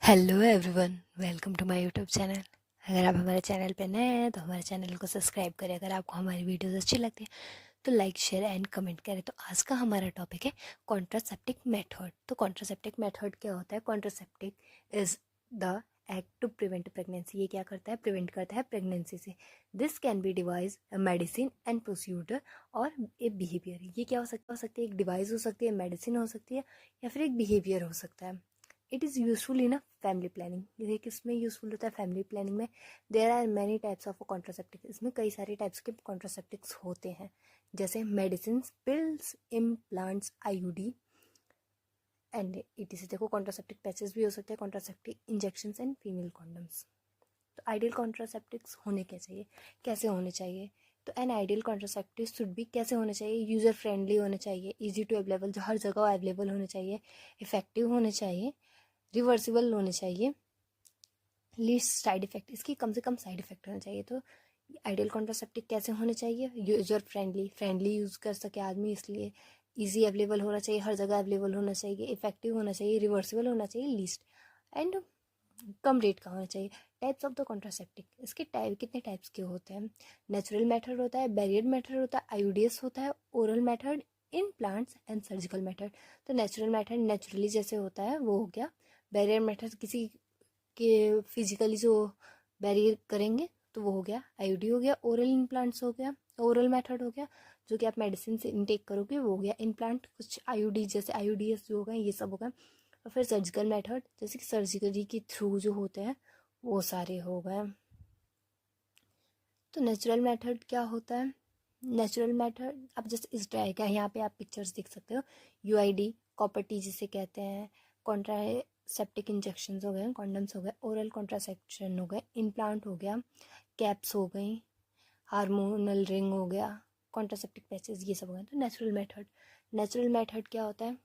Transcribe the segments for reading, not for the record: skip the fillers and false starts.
Hello everyone, welcome to my YouTube channel. अगर आप हमारे चैनल पे नए हैं तो हमारे चैनल को सब्सक्राइब करें। अगर आपको हमारी वीडियोस अच्छी लगती है तो लाइक शेयर एंड कमेंट करें। तो आज का हमारा टॉपिक है कॉन्ट्रासेप्टिक मेथड। तो कॉन्ट्रासेप्टिक मेथड क्या होता है? Contraceptive is the act to prevent pregnancy. ये क्या करता है? प्रिवेंट करता है प्रेगनेंसी से। This can be device, medicine and procedure और ए बिहेवियर। ये क्या हो सकती है? एक डिवाइस हो सकती है, मेडिसिन हो सकती है, या फिर एक बिहेवियर हो सकता है। It is useful in a family planning. ये किसमें यूजफुल होता है? फैमिली प्लानिंग में। There are many types of contraceptive. इसमें कई सारे टाइप्स के कॉन्ट्रासेप्टिक्स होते हैं, जैसे medicine, pills, implants, IUD and etc. देखो, कॉन्ट्रासेप्टिक पैचेस भी हो सकते हैं, contraceptive injections and female condoms. तो आइडियल कॉन्ट्रासेप्टिक्स होने क्या चाहिए, कैसे होने चाहिए? तो an ideal contraceptive should be कैसे होने चाहिए? यूज़र फ्रेंडली होने चाहिए, इजी टू अवेलेबल, जो हर जगह अवेलेबल होने चाहिए, इफेक्टिव होने चाहिए, रिवर्सिबल होने चाहिए, लीस्ट साइड इफेक्ट, इसकी कम से कम साइड इफेक्ट होना चाहिए। तो आइडियल कॉन्ट्रासेप्टिव कैसे होने चाहिए? यूजर फ्रेंडली, फ्रेंडली यूज़ कर सके आदमी, इसलिए इजी अवेलेबल होना चाहिए, हर जगह अवेलेबल होना चाहिए, इफेक्टिव होना चाहिए, रिवर्सिबल होना चाहिए, लीस्ट एंड कम रेट का होना चाहिए। टाइप्स ऑफ द कॉन्ट्रासेप्टिक, इसके टाइप कितने टाइप्स के होते हैं? नेचुरल मेथड होता है, बैरियर मेथड होता है, आईयूडीएस होता है, oral method, in plants and surgical method. तो नेचुरल मेथड नेचुरली जैसे होता है वो हो गया। बैरियर मेथड किसी के फिजिकली जो बैरियर करेंगे तो वो हो गया, आईयूडी हो गया। ओरल इम्प्लांट्स हो गया, ओरल मेथड हो गया, जो कि आप मेडिसिन से इनटेक करोगे वो हो गया इम्प्लांट। कुछ आईयूडी जैसे आईयूडीएस जो हो गए ये सब हो गए। और फिर सर्जिकल मेथड, जैसे कि सर्जरी के थ्रू जो होते हैं वो सारे हो गए। तो नेचुरल मेथड क्या होता है? नेचुरल मेथड, अब जैसे इस ड्राई का यहाँ पे आप पिक्चर्स देख सकते हो। यूआईडी, कॉपर टी जिसे कहते हैं, कॉन्ट्रासेप्टिक इंजेक्शन हो गए, कॉन्डम्स हो गए, ओरल कॉन्ट्रासेप्शन हो गए, इम्प्लांट हो गया, कैप्स हो गई, हार्मोनल रिंग हो गया, कॉन्ट्रासेप्टिक पैचेस, ये सब हो गए। तो नेचुरल मेथड क्या होता है?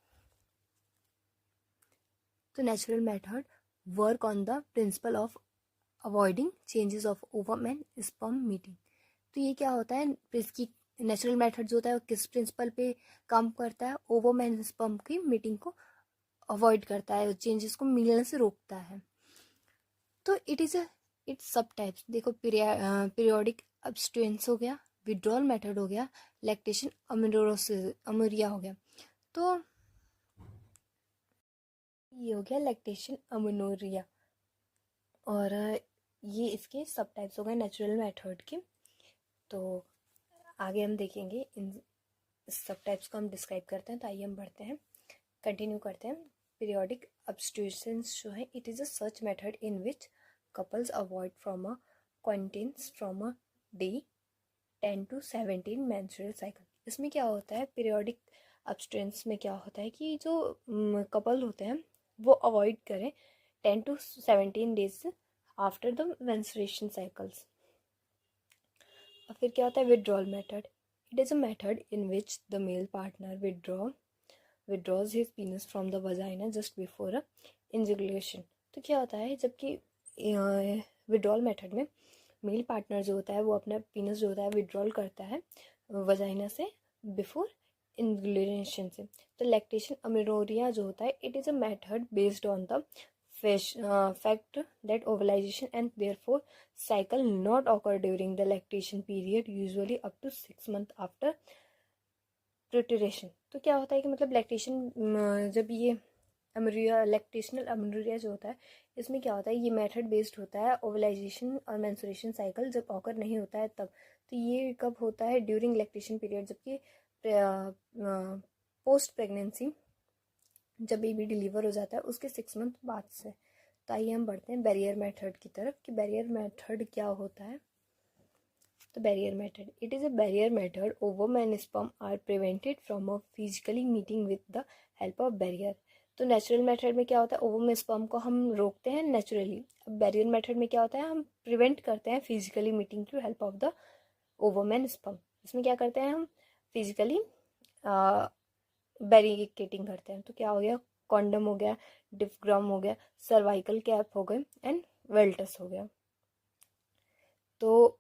तो natural method work on the principle of avoiding changes of ovum and sperm meeting. तो ये क्या होता है? इसकी नेचुरल मेथड जो होता है वो किस प्रिंसिपल पे काम करता है? ओवम एंड स्पर्म की मीटिंग को अवॉइड करता है, चेंजेस को मिलने से रोकता है। तो इट्स सब टाइप्स। देखो, पीरियोडिक अब्स्टिनेंस हो गया, विड्रॉल मेथड हो गया, लैक्टेशन अमेरिया हो गया। तो ये हो गया लैक्टेशन अमेनोरिया। और ये इसके सब टाइप्स हो गए नेचुरल मेथड के। तो आगे हम देखेंगे इन सब टाइप्स को हम डिस्क्राइब करते हैं। तो आइए हम बढ़ते हैं, कंटिन्यू करते हैं। पीरियोडिक अब्स्टिनेंस जो है, it is a such method in which couples avoid from a contents from a day 10 to 17 menstrual cycle. इसमें क्या होता है? पीरियोडिक अब्स्टिनेंस में क्या होता है कि जो कपल होते हैं वो अवॉइड करें 10 to 17 days after the menstruation cycles. और फिर क्या होता है? Withdrawal method, it is a method in which the male partner withdraws his penis from the vagina just before a ejaculation। तो क्या होता है? जबकि विड्रॉल मेथड में मेल पार्टनर जो होता है वो अपना पीनस जो होता है विड्रॉल करता है वजाइना से बिफोर इन्गुलेशन से। तो लैक्टेशन अमेनोरिया जो होता है, it is a method based on the fact that ovulation and therefore cycle not occur during the lactation period, usually up to 6 months after प्रोट्यूरेशन। तो क्या होता है कि मतलब लैक्टेशन, जब ये अमरिया लैक्टेशनल अमरिया जो होता है, इसमें क्या होता है? ये मेथड बेस्ड होता है ओवलाइजेशन और मेंस्ट्रुएशन साइकिल जब ऑकर नहीं होता है तब। तो ये कब होता है? ड्यूरिंग लैक्टेशन पीरियड, जबकि पोस्ट प्रेगनेंसी जब बेबी डिलीवर हो जाता है उसके 6 मंथ बाद से। तो आइए हम बढ़ते हैं बैरियर मेथड की तरफ कि बैरियर मेथड क्या होता है। तो barrier method, it is a barrier method ovum and sperm are prevented from a physically meeting with the help of barrier. तो नेचुरल मेथड में क्या होता है? ओवम स्पर्म को हम रोकते हैं नेचुरली। अब बैरियर मेथड में क्या होता है? हम प्रिवेंट करते हैं physically meeting through help of the ovum and sperm. इसमें क्या करते हैं? हम फिजिकली बैरिकेटिंग करते हैं। तो क्या हो गया? कॉन्डम हो गया, डिफ्ग्राम हो गया, सर्वाइकल कैप हो गए एंड वेल्टस हो गया। तो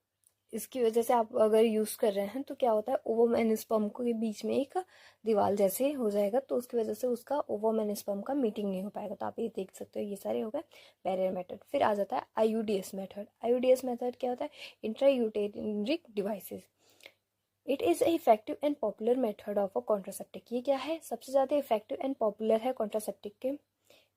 इसकी वजह से आप अगर यूज़ कर रहे हैं तो क्या होता है, ओवम एंड स्पर्म के बीच में एक दीवार जैसे हो जाएगा, तो उसकी वजह से उसका ओवम एंड स्पर्म का मीटिंग नहीं हो पाएगा। तो आप ये देख सकते हो, ये सारे हो गए बैरियर मेथड। फिर आ जाता है आईयूडीएस मेथड। आईयूडीएस मेथड क्या होता है, intrauterine devices. It is a effective and popular method of a contraceptive. ये क्या है, सबसे ज़्यादा इफेक्टिव एंड पॉपुलर है कॉन्ट्रासेप्टिक के।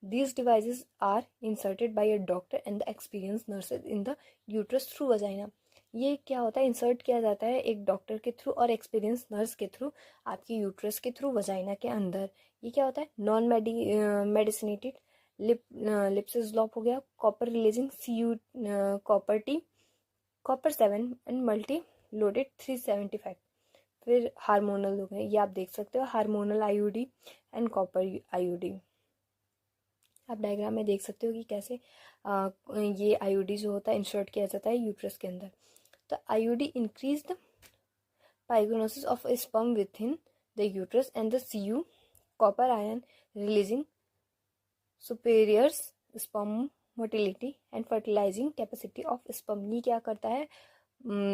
These devices are inserted by a doctor and the experienced nurses in the uterus through vagina. ये क्या होता है, इंसर्ट किया जाता है एक डॉक्टर के थ्रू और एक्सपीरियंस नर्स के थ्रू आपकी यूट्रस के थ्रू वजाइना के अंदर। ये क्या होता है, नॉन मेडिसिनेटेड लिप्सिस्लॉप हो गया, copper releasing CU copper T, copper 7 and multi loaded 375। फिर हार्मोनल हो गए, ये आप देख सकते हो, hormonal IUD and copper IUD. आप डायग्राम में देख सकते हो कि कैसे ये आईयूडी जो होता है इंसर्ट किया जाता है यूट्रस के अंदर। तो IUD increase the phagocytosis of sperm within the uterus and the CU copper ion releasing suppresses sperm motility and fertilizing capacity of sperm. ये क्या करता है,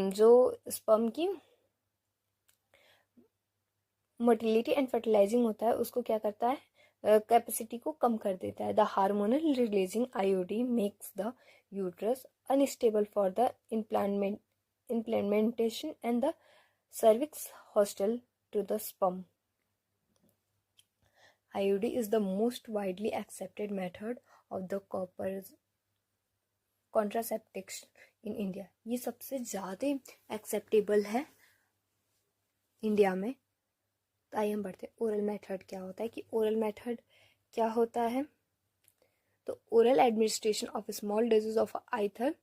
जो स्पर्म की मोटिलिटी एंड फर्टिलाइजिंग होता है उसको क्या करता है, कैपेसिटी को कम कर देता है। The hormonal releasing IOD makes the uterus unstable for the implementation and the cervix hostile to the sperm. IUD is the most widely accepted method of the copper contraceptives in India. ये सबसे ज़्यादा acceptable है India में। तो आइए हम बढ़ते हैं, ओरल मेथड क्या होता है, कि ओरल मेथड क्या होता है। तो oral administration of small doses of either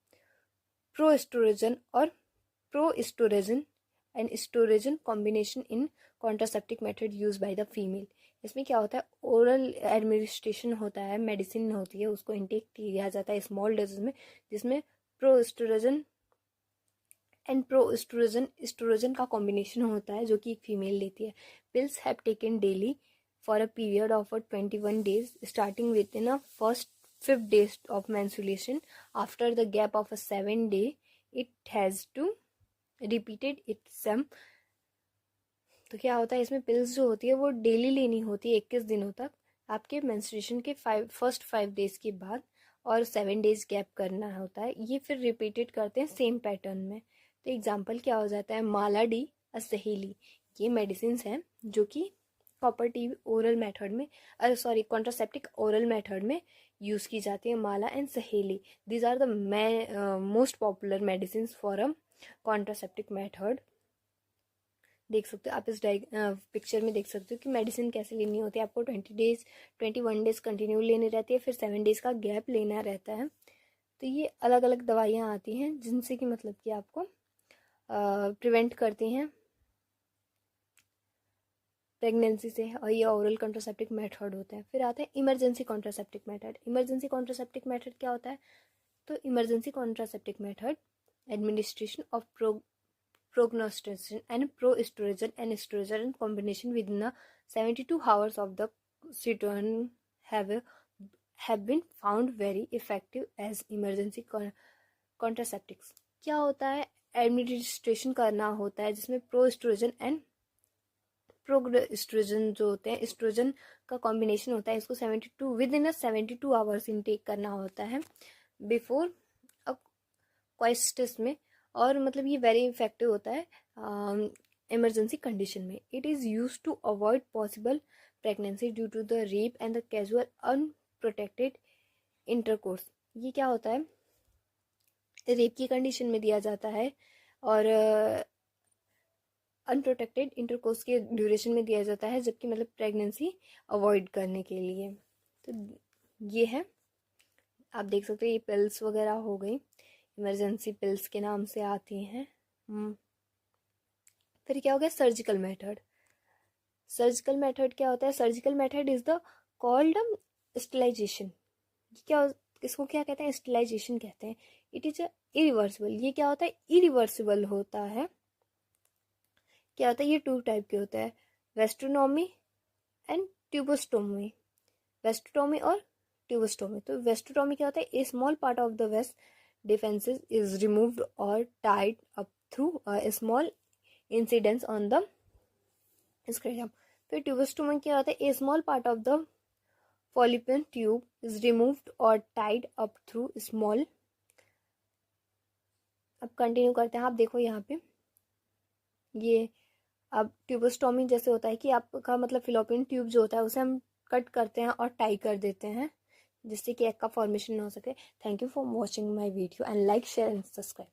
progestogen और progestogen and estrogen combination in contraceptive method use by the female. इसमें क्या होता है, ओरल एडमिनिस्ट्रेशन होता है, मेडिसिन होती है, उसको इनटेक किया जाता है स्मॉल डोजेज में, जिसमें प्रोएस्ट्रोजन एंड एस्ट्रोजन का कॉम्बिनेशन होता है जो कि एक फीमेल लेती है। Pills have taken daily for a period of 21 days starting with in a first 5 days of menstruation. After the gap of a 7 day it has to repeated itself. तो क्या होता है, इसमें पिल्स जो होती है वो डेली लेनी होती है 21 दिनों तक, आपके मेंस्ट्रुएशन के फर्स्ट 5 days के बाद, और 7 days गैप करना होता है। ये फिर रिपीटेड करते हैं सेम पैटर्न में। तो एग्जाम्पल क्या हो जाता है, माला डी सहेली, ये मेडिसिन हैं जो कि कॉपर टी ओरल मेथड में कॉन्ट्रासेप्टिक ओरल मेथड में यूज़ की जाती है। Mala and Saheli, these are the most popular medicine for a contraceptive method. देख सकते हो आप इस पिक्चर में देख सकते हो कि मेडिसिन कैसे लेनी होती है। आपको 21 days कंटिन्यू लेनी रहती है, फिर 7 days का गैप लेना रहता है। तो ये अलग अलग दवाइयाँ आती हैं जिनसे कि मतलब कि आपको प्रिवेंट करती हैं प्रेगनेंसी से, और ये ओरल कॉन्ट्रासेप्टिक मेथड होते हैं। फिर आते हैं emergency contraceptive method. Emergency contraceptive method क्या होता है, तो emergency contraceptive method administration of prognostication and pro-estrogen and estrogen combination within the 72 hours of the citon have been found very effective as emergency contraceptives. क्या होता है, administration करना होता है जिसमें प्रोएस्ट्रोजन एंड प्रोगेस्ट्रोजन जो होते हैं, एस्ट्रोजन का कॉम्बिनेशन होता है। इसको 72 विद इन 72 आवर्स इनटेक करना होता है बिफोर क्वाइस्टिस में, और मतलब ये वेरी इफेक्टिव होता है इमरजेंसी कंडीशन में। It is use to avoid possible pregnancy due to the rape and the casual unprotected intercourse. ये क्या होता है, रेप की कंडीशन में दिया जाता है और अनप्रोटेक्टेड इंटरकोर्स के ड्यूरेशन में दिया जाता है, जबकि मतलब प्रेगनेंसी अवॉइड करने के लिए। तो ये है, आप देख सकते हो, ये पिल्स वगैरह हो गई, इमरजेंसी पिल्स के नाम से आती हैं। फिर क्या हो गया, सर्जिकल मेथड। सर्जिकल मेथड क्या होता है, surgical method is the called sterilisation. क्या, इसको क्या कहते हैं, स्टेलाइजेशन कहते हैं। It is irreversible. ये क्या होता है, इरिवर्सिबल होता है। क्या होता है, ये 2 टाइप के होते हैं, वेस्ट्रोनोमी एंड ट्यूबोस्टोमी। वेस्ट्रोटोमी और ट्यूबोस्टोमी। तो वेस्ट्रोटोमी क्या होता है, a small part of the vas deferens is removed और tied up through a small incidence on the scrotum. फिर ट्यूबोस्टोम में क्या होता है, a small part of the fallopian tube is removed or tied up through small. अब continue करते हैं, आप देखो यहाँ पे ये अब ट्यूबोस्टोमी जैसे होता है कि आपका मतलब फिलोपियन ट्यूब जो होता है उसे हम कट करते हैं और टाई कर देते हैं जिससे कि एग का फॉर्मेशन ना हो सके. Thank you for watching my video and like share and subscribe.